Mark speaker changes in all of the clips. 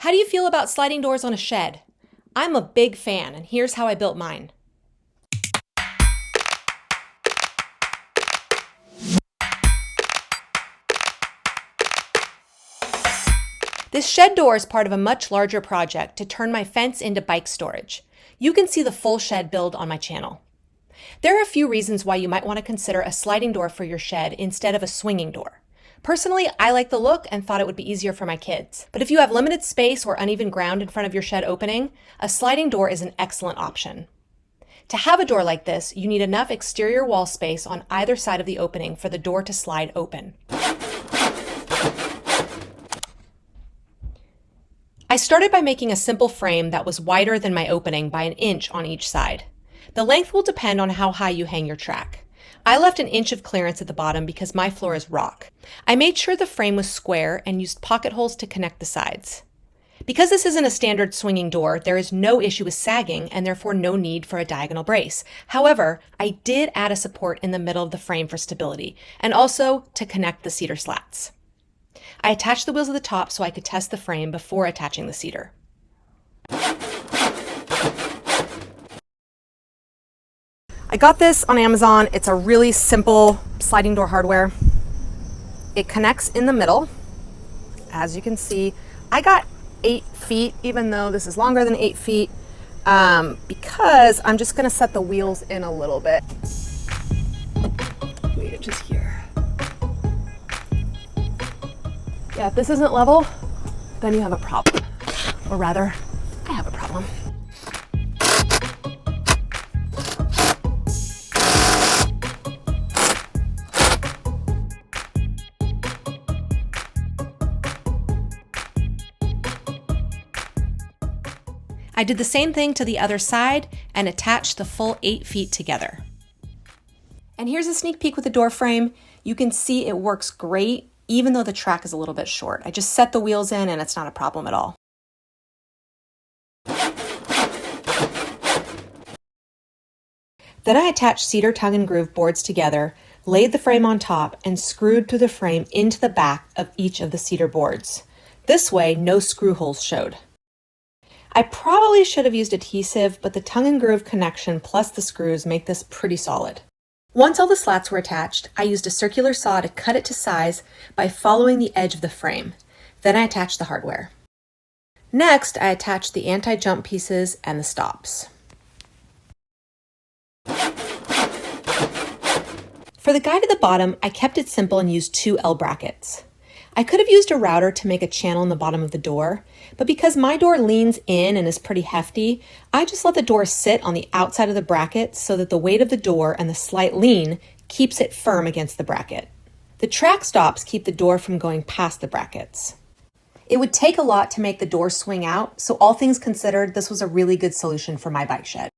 Speaker 1: How do you feel about sliding doors on a shed? I'm a big fan, and here's how I built mine. This shed door is part of a much larger project to turn my fence into bike storage. You can see the full shed build on my channel. There are a few reasons why you might want to consider a sliding door for your shed instead of a swinging door. Personally, I like the look and thought it would be easier for my kids. But if you have limited space or uneven ground in front of your shed opening, a sliding door is an excellent option. To have a door like this, you need enough exterior wall space on either side of the opening for the door to slide open. I started by making a simple frame that was wider than my opening by 1 inch on each side. The length will depend on how high you hang your track. I left 1 inch of clearance at the bottom because my floor is rock. I made sure the frame was square and used pocket holes to connect the sides. Because this isn't a standard swinging door, there is no issue with sagging and therefore no need for a diagonal brace. However, I did add a support in the middle of the frame for stability and also to connect the cedar slats. I attached the wheels at the top so I could test the frame before attaching the cedar. I got this on Amazon. It's a really simple sliding door hardware. It connects in the middle. As you can see, I got 8 feet, even though this is longer than 8 feet, because I'm just gonna set the wheels in a little bit. Wait, it's just here. Yeah, if this isn't level, then you have a problem. Or rather, I have a problem. I did the same thing to the other side and attached the full 8 feet together. And here's a sneak peek with the door frame. You can see it works great, even though the track is a little bit short. I just set the wheels in and it's not a problem at all. Then I attached cedar tongue and groove boards together, laid the frame on top, and screwed through the frame into the back of each of the cedar boards. This way, no screw holes showed. I probably should have used adhesive, but the tongue and groove connection plus the screws make this pretty solid. Once all the slats were attached, I used a circular saw to cut it to size by following the edge of the frame. Then I attached the hardware. Next, I attached the anti-jump pieces and the stops. For the guide at the bottom, I kept it simple and used 2 L brackets. I could have used a router to make a channel in the bottom of the door, but because my door leans in and is pretty hefty, I just let the door sit on the outside of the bracket so that the weight of the door and the slight lean keeps it firm against the bracket. The track stops keep the door from going past the brackets. It would take a lot to make the door swing out, so all things considered, this was a really good solution for my bike shed.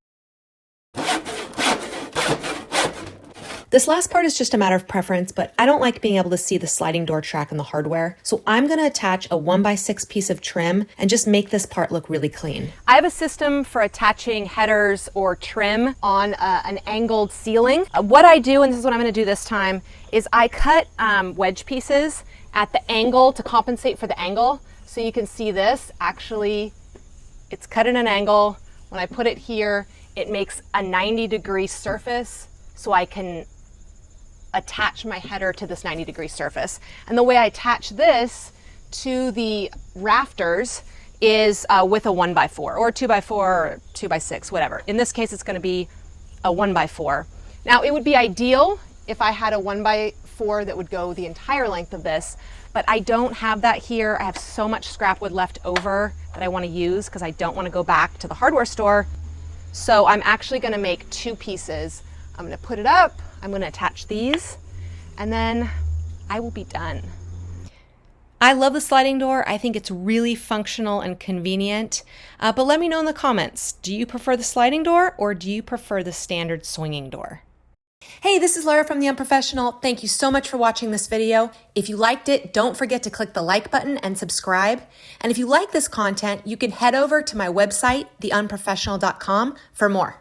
Speaker 1: This last part is just a matter of preference, but I don't like being able to see the sliding door track in the hardware, so I'm going to attach a 1x6 piece of trim and just make this part look really clean. I have a system for attaching headers or trim on an angled ceiling. What I do, and this is what I'm going to do this time, is I cut wedge pieces at the angle to compensate for the angle. So you can see this, actually, it's cut at an angle. When I put it here, it makes a 90-degree surface so I can attach my header to this 90-degree surface. And the way I attach this to the rafters is with a 1x4 or 2x4 or 2x6, whatever. In this case, it's going to be a 1x4. Now, it would be ideal if I had a 1x4 that would go the entire length of this, but I don't have that here. I have so much scrap wood left over that I want to use because I don't want to go back to the hardware store. So I'm actually going to make 2 pieces. I'm going to put it up, I'm going to attach these, and then I will be done. I love the sliding door. I think it's really functional and convenient. But let me know in the comments, do you prefer the sliding door or do you prefer the standard swinging door? Hey, this is Laura from The Unprofessional. Thank you so much for watching this video. If you liked it, don't forget to click the like button and subscribe. And if you like this content, you can head over to my website, theunprofessional.com, for more.